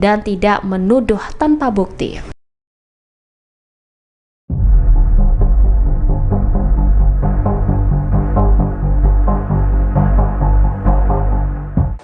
dan tidak menuduh tanpa bukti.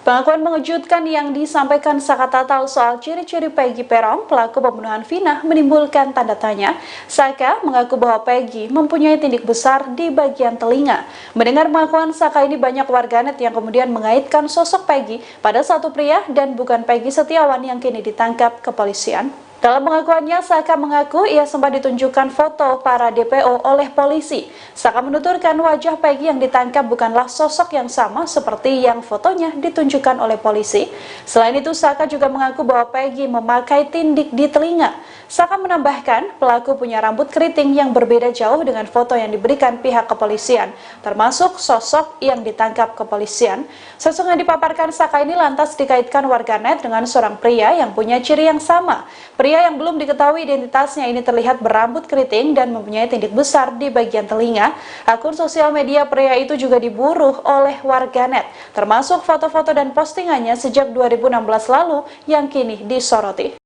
Pengakuan mengejutkan yang disampaikan Saka Tatal soal ciri-ciri Peggy Peron, pelaku pembunuhan Vina, menimbulkan tanda tanya. Saka mengaku bahwa Peggy mempunyai tindik besar di bagian telinga. Mendengar pengakuan Saka ini, banyak warganet yang kemudian mengaitkan sosok Peggy pada satu pria dan bukan Peggy Setiawan yang kini ditangkap kepolisian. Dalam pengakuannya, Saka mengaku ia sempat ditunjukkan foto para DPO oleh polisi. Saka menuturkan wajah Peggy yang ditangkap bukanlah sosok yang sama seperti yang fotonya ditunjukkan oleh polisi. Selain itu, Saka juga mengaku bahwa Peggy memakai tindik di telinga. Saka menambahkan, pelaku punya rambut keriting yang berbeda jauh dengan foto yang diberikan pihak kepolisian, termasuk sosok yang ditangkap kepolisian. Sosok yang dipaparkan Saka ini lantas dikaitkan warganet dengan seorang pria yang punya ciri yang sama. Pria yang belum diketahui identitasnya ini terlihat berambut keriting dan mempunyai tindik besar di bagian telinga. Akun sosial media pria itu juga diburu oleh warganet, termasuk foto-foto dan postingannya sejak 2016 lalu yang kini disoroti.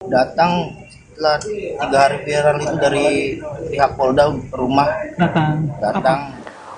Datang setelah 3 hari viral itu dari pihak Polda rumah datang.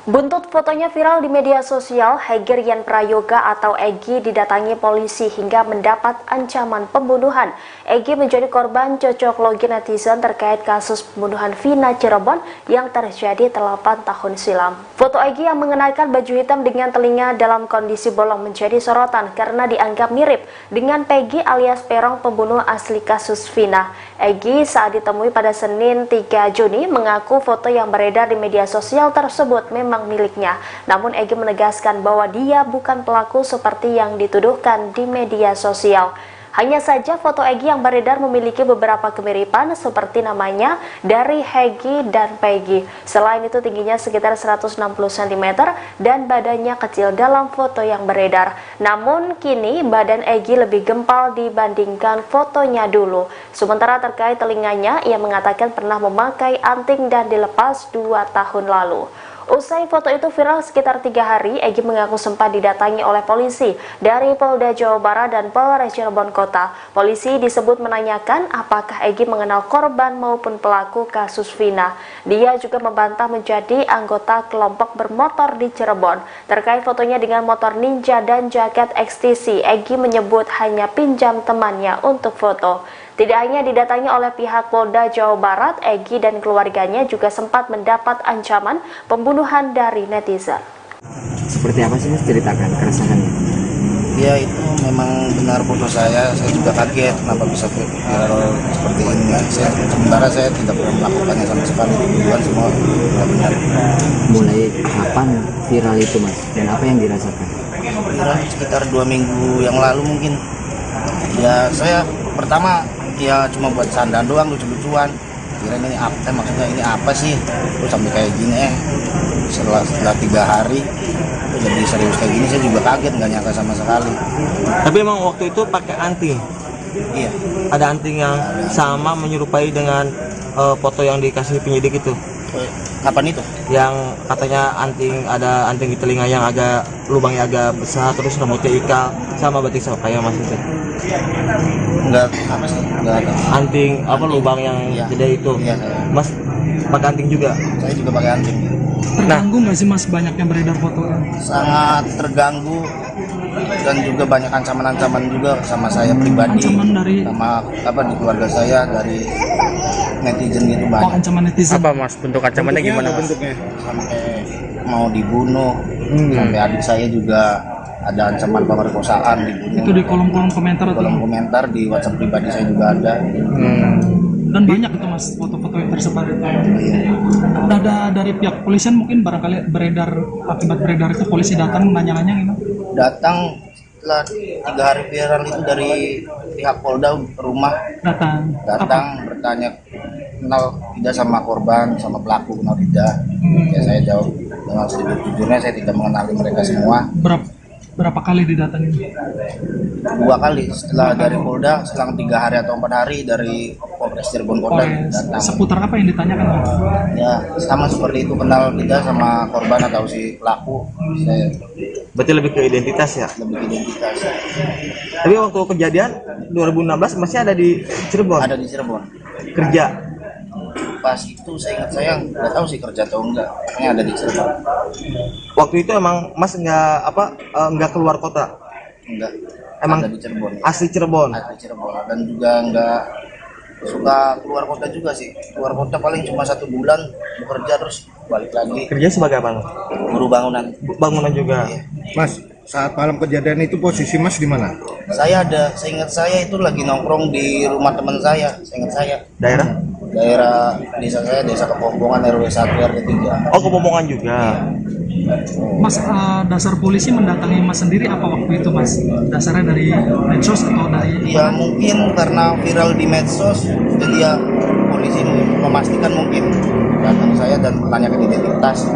Buntut fotonya viral di media sosial, Heger Yan Prayoga atau Egy didatangi polisi hingga mendapat ancaman pembunuhan. Egy menjadi korban cocok logi netizen terkait kasus pembunuhan Vina Cirebon yang terjadi 8 tahun silam. Foto Egy yang mengenakan baju hitam dengan telinga dalam kondisi bolong menjadi sorotan karena dianggap mirip dengan Peggy alias Peron, pembunuh asli kasus Vina. Egy saat ditemui pada Senin 3 Juni mengaku foto yang beredar di media sosial tersebut memang miliknya. Namun Egy menegaskan bahwa dia bukan pelaku seperti yang dituduhkan di media sosial. Hanya saja foto Egy yang beredar memiliki beberapa kemiripan seperti namanya dari Hegi dan Peggy. Selain itu tingginya sekitar 160 cm dan badannya kecil dalam foto yang beredar. Namun kini badan Egy lebih gempal dibandingkan fotonya dulu. Sementara terkait telinganya, ia mengatakan pernah memakai anting dan dilepas 2 tahun lalu. Usai foto itu viral sekitar 3 hari, Egy mengaku sempat didatangi oleh polisi dari Polda Jawa Barat dan Polres Cirebon Kota. Polisi disebut menanyakan apakah Egy mengenal korban maupun pelaku kasus Vina. Dia juga membantah menjadi anggota kelompok bermotor di Cirebon. Terkait fotonya dengan motor Ninja dan jaket XTC, Egy menyebut hanya pinjam temannya untuk foto. Tidak hanya didatangi oleh pihak Polda Jawa Barat, Egy dan keluarganya juga sempat mendapat ancaman pembunuhan dari netizen. Seperti apa sih Mas ceritakan keresahannya? Ya itu memang benar foto saya juga kaget kenapa bisa viral seperti ini. Sementara saya tidak pernah melakukannya sama sekali, bukan semua benar. Mulai kapan viral itu Mas? Dan apa yang dirasakan? Viral sekitar 2 minggu yang lalu mungkin. Ya saya pertama ya cuma buat candaan doang, lucu-lucuan. Kirain ini apa, maksudnya ini apa sih? Terus sampai kayak gini setelah 3 hari jadi serius kayak gini, saya juga kaget, nggak nyangka sama sekali. Tapi emang waktu itu pakai anting? Iya. Ada anting yang sama menyerupai dengan foto yang dikasih penyidik itu? Kapan itu? Yang katanya ada anting di telinga yang agak lubangnya agak besar, terus rambutnya ikal, sama berarti sama kayak Mas itu? Enggak, apa sih? Enggak ada. Anting apa lubang yang gede itu? Iya. Mas pakai anting juga? Saya juga pakai anting. Terganggu nggak sih Mas banyak yang beredar fotonya? Sangat terganggu dan juga banyak ancaman-ancaman juga sama saya pribadi. Ancaman dari sama di keluarga saya, dari netizen gitu banyak. Oh, ancaman netizen. Apa Mas bentuk ancamannya gimana? Bentuknya? Sampai mau dibunuh, sampai adik saya juga ada ancaman pemerkosaan dibunuh. Itu di kolom-kolom komentar atau? Kolom komentar di WhatsApp pribadi saya juga ada. Dan banyak itu Mas foto-foto yang tersebar. Ada dari pihak polisian mungkin barangkali akibat beredar itu polisi datang nanya-nanya gitu. Datang setelah 3 hari viral itu dari pihak Polda rumah datang bertanya kenal tidak sama korban, sama pelaku kenal tidak. Ya saya jawab dengan sedikit jujurnya, saya tidak mengenali mereka semua. Berapa kali didatangin? 2 kali setelah dari Polda, selang 3 hari atau 4 hari dari Polres Cirebon Kota datang. Seputar apa yang ditanyakan? Ya sama seperti itu, kenal kita sama korban atau si pelaku. Saya Berarti lebih ke identitas ya. lebih identitas. Tapi waktu kejadian 2016 masih ada di Cirebon. Ada di Cirebon. Kerja. Pas itu saya ingat, saya nggak tahu sih kerja atau enggak, pokoknya ada di Cirebon. Waktu itu emang Mas nggak keluar kota. Enggak, Emang ada di Cirebon. asli Cirebon. Ada di Cirebon dan juga enggak suka keluar kota juga sih. Keluar kota paling cuma 1 bulan bekerja terus balik lagi. Kerja sebagai apa? Mas? Guru bangunan. Bangunan juga. Mas, saat malam kejadian itu posisi Mas di mana? Saya ingat saya itu lagi nongkrong di rumah teman saya. Ingat saya Daerah? desa saya, desa Kepompongan RW 1 RW 3. Oh, Kepompongan juga. Mas, dasar polisi mendatangi Mas sendiri apa waktu itu, Mas? Dasarnya dari medsos atau dari... Ya mungkin karena viral di medsos, jadi ya polisi memastikan mungkin datang saya dan menanyakan identitas.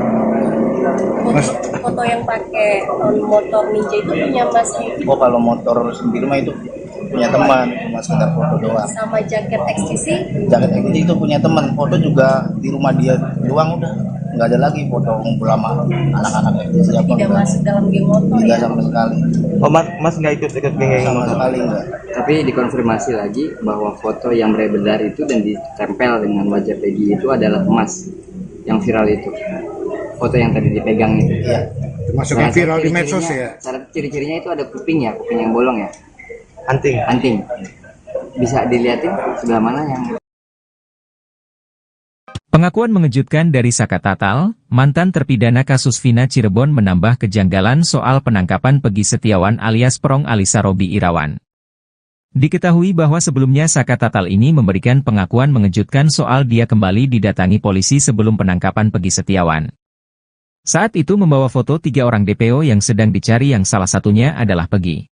Mas, Foto yang pakai motor ninja itu punya Mas Yudi, Oh kalau motor sendiri mah itu punya teman, cuma sekedar foto doang. sama jaket XTC Jaket ini itu punya teman, foto juga di rumah dia doang udah. Nggak ada lagi foto ngumpul sama anak-anak siapa tidak masuk dalam geng motor tidak ya. sama sekali, Oh, Mas nggak ikut geng sama motor. sekali enggak. Tapi dikonfirmasi lagi bahwa foto yang beredar itu dan ditempel dengan wajah Peggy itu adalah Mas yang viral itu. Foto yang tadi dipegang itu. Iya. termasuk yang viral di medsos ya? Cara ciri-cirinya itu ada kuping ya, kuping yang bolong ya, Anting. anting. Bisa dilihatin sebelah mana yang... Pengakuan mengejutkan dari Saka Tatal, mantan terpidana kasus Vina Cirebon menambah kejanggalan soal penangkapan Peggy Setiawan alias Prong Alisa Robi Irawan. Diketahui bahwa sebelumnya Saka Tatal ini memberikan pengakuan mengejutkan soal dia kembali didatangi polisi sebelum penangkapan Peggy Setiawan. Saat itu membawa foto 3 orang DPO yang sedang dicari yang salah satunya adalah Peggy.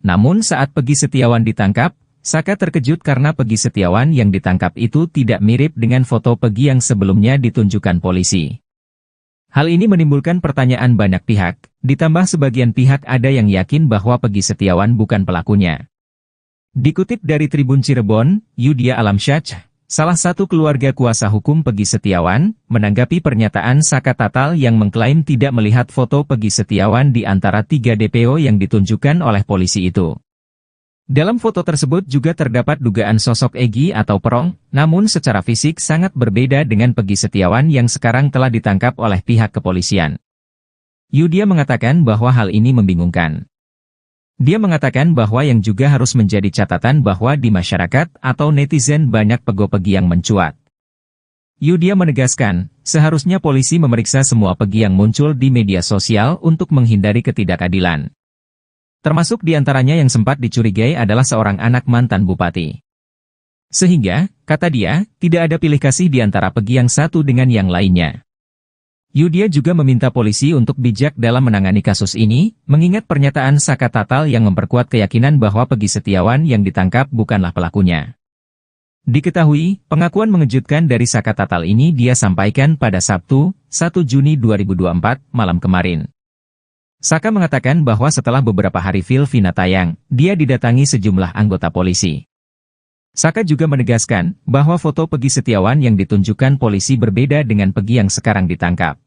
Namun saat Peggy Setiawan ditangkap, Saka terkejut karena Peggy Setiawan yang ditangkap itu tidak mirip dengan foto Peggy yang sebelumnya ditunjukkan polisi. Hal ini menimbulkan pertanyaan banyak pihak, ditambah sebagian pihak ada yang yakin bahwa Peggy Setiawan bukan pelakunya. Dikutip dari Tribun Cirebon, Yudia Alamsyah, salah satu keluarga kuasa hukum Peggy Setiawan, menanggapi pernyataan Saka Tatal yang mengklaim tidak melihat foto Peggy Setiawan di antara 3 DPO yang ditunjukkan oleh polisi itu. Dalam foto tersebut juga terdapat dugaan sosok Egy atau Prong, namun secara fisik sangat berbeda dengan Peggy Setiawan yang sekarang telah ditangkap oleh pihak kepolisian. Yudia mengatakan bahwa hal ini membingungkan. Dia mengatakan bahwa yang juga harus menjadi catatan bahwa di masyarakat atau netizen banyak pego-pegi yang mencuat. Yudia menegaskan, seharusnya polisi memeriksa semua pegi yang muncul di media sosial untuk menghindari ketidakadilan. Termasuk diantaranya yang sempat dicurigai adalah seorang anak mantan bupati. Sehingga, kata dia, tidak ada pilih kasih di antara Peggy yang satu dengan yang lainnya. Yudia juga meminta polisi untuk bijak dalam menangani kasus ini, mengingat pernyataan Saka Tatal yang memperkuat keyakinan bahwa Peggy Setiawan yang ditangkap bukanlah pelakunya. Diketahui, pengakuan mengejutkan dari Saka Tatal ini dia sampaikan pada Sabtu, 1 Juni 2024, malam kemarin. Saka mengatakan bahwa setelah beberapa hari film Vina tayang, dia didatangi sejumlah anggota polisi. Saka juga menegaskan bahwa foto Peggy Setiawan yang ditunjukkan polisi berbeda dengan Peggy yang sekarang ditangkap.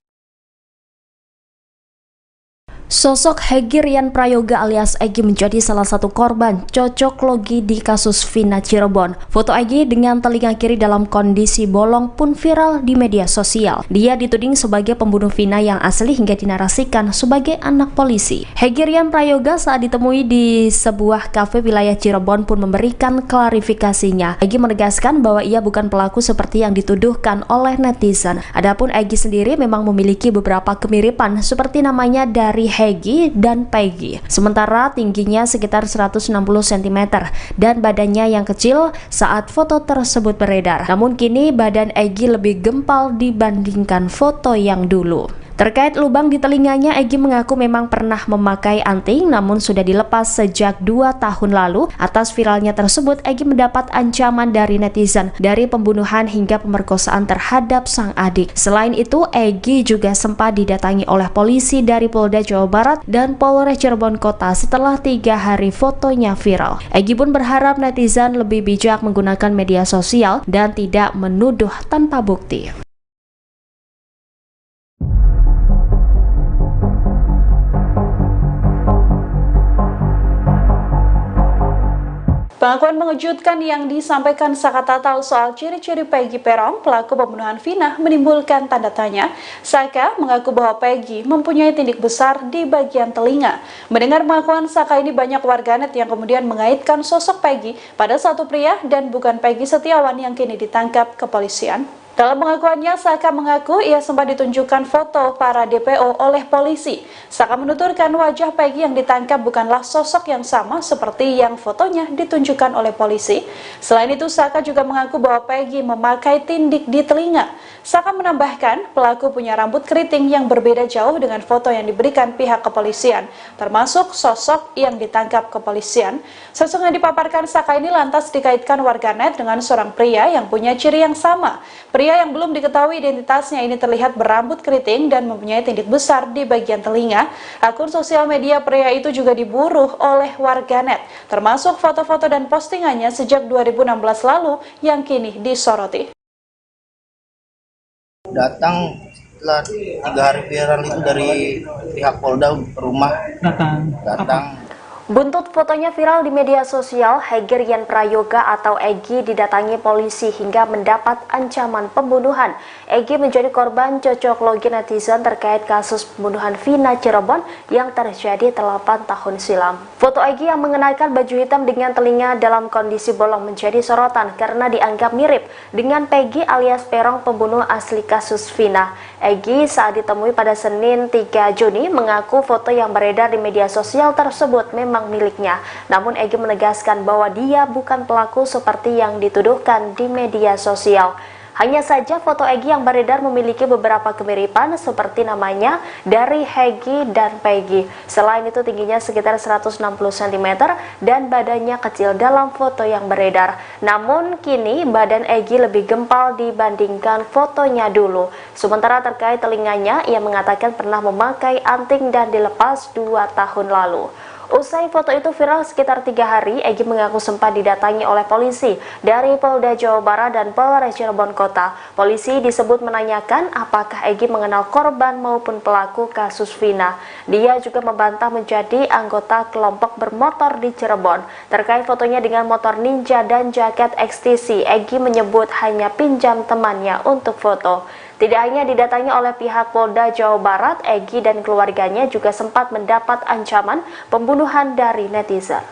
Sosok Egy Rian Prayoga alias Egy menjadi salah satu korban cocok logi di kasus Vina Cirebon. Foto Egy dengan telinga kiri dalam kondisi bolong pun viral di media sosial. Dia dituding sebagai pembunuh Vina yang asli hingga dinarasikan sebagai anak polisi. Egy Rian Prayoga saat ditemui di sebuah kafe wilayah Cirebon pun memberikan klarifikasinya. Egy menegaskan bahwa ia bukan pelaku seperti yang dituduhkan oleh netizen. Adapun Egy sendiri memang memiliki beberapa kemiripan seperti namanya dari Egy dan Peggy. Sementara tingginya sekitar 160 cm dan badannya yang kecil saat foto tersebut beredar. Namun kini badan Egy lebih gempal dibandingkan foto yang dulu. Terkait lubang di telinganya, Egy mengaku memang pernah memakai anting namun sudah dilepas sejak 2 tahun lalu. Atas viralnya tersebut, Egy mendapat ancaman dari netizen dari pembunuhan hingga pemerkosaan terhadap sang adik. Selain itu, Egy juga sempat didatangi oleh polisi dari Polda Jawa Barat dan Polres Cirebon Kota setelah 3 hari fotonya viral. Egy pun berharap netizen lebih bijak menggunakan media sosial dan tidak menuduh tanpa bukti. Pengakuan mengejutkan yang disampaikan Saka Tatal soal ciri-ciri Peggy Peron, pelaku pembunuhan Vina, menimbulkan tanda tanya. Saka mengaku bahwa Peggy mempunyai tindik besar di bagian telinga. Mendengar pengakuan Saka ini, banyak warganet yang kemudian mengaitkan sosok Peggy pada satu pria dan bukan Peggy Setiawan yang kini ditangkap kepolisian. Dalam pengakuannya, Saka mengaku ia sempat ditunjukkan foto para DPO oleh polisi. Saka menuturkan wajah Peggy yang ditangkap bukanlah sosok yang sama seperti yang fotonya ditunjukkan oleh polisi. Selain itu, Saka juga mengaku bahwa Peggy memakai tindik di telinga. Saka menambahkan, pelaku punya rambut keriting yang berbeda jauh dengan foto yang diberikan pihak kepolisian, termasuk sosok yang ditangkap kepolisian. Sosok yang dipaparkan Saka ini lantas dikaitkan warganet dengan seorang pria yang punya ciri yang sama. Pria yang belum diketahui identitasnya ini terlihat berambut keriting dan mempunyai tindik besar di bagian telinga. Akun sosial media pria itu juga diburu oleh warganet, termasuk foto-foto dan postingannya sejak 2016 lalu yang kini disoroti. Datang setelah 3 hari viral itu dari pihak Polda rumah. Datang. Buntut fotonya viral di media sosial, Heger Yan Prayoga atau Egy didatangi polisi hingga mendapat ancaman pembunuhan. Egy menjadi korban cocok logi netizen terkait kasus pembunuhan Vina Cirebon yang terjadi 8 tahun silam. Foto Egy yang mengenakan baju hitam dengan telinga dalam kondisi bolong menjadi sorotan karena dianggap mirip dengan Peggy alias Peron, pembunuh asli kasus Vina. Egy saat ditemui pada Senin 3 Juni mengaku foto yang beredar di media sosial tersebut memang miliknya. Namun Egy menegaskan bahwa dia bukan pelaku seperti yang dituduhkan di media sosial. Hanya saja foto Egy yang beredar memiliki beberapa kemiripan seperti namanya dari Hegi dan Peggy. Selain itu tingginya sekitar 160 cm dan badannya kecil dalam foto yang beredar. Namun kini badan Egy lebih gempal dibandingkan fotonya dulu. Sementara terkait telinganya, ia mengatakan pernah memakai anting dan dilepas 2 tahun lalu. Usai foto itu viral sekitar 3 hari, Egy mengaku sempat didatangi oleh polisi dari Polda Jawa Barat dan Polres Cirebon Kota. Polisi disebut menanyakan apakah Egy mengenal korban maupun pelaku kasus Vina. Dia juga membantah menjadi anggota kelompok bermotor di Cirebon. Terkait fotonya dengan motor Ninja dan jaket XTC, Egy menyebut hanya pinjam temannya untuk foto. Tidak hanya didatangi oleh pihak Polda Jawa Barat, Egy dan keluarganya juga sempat mendapat ancaman pembunuhan dari netizen.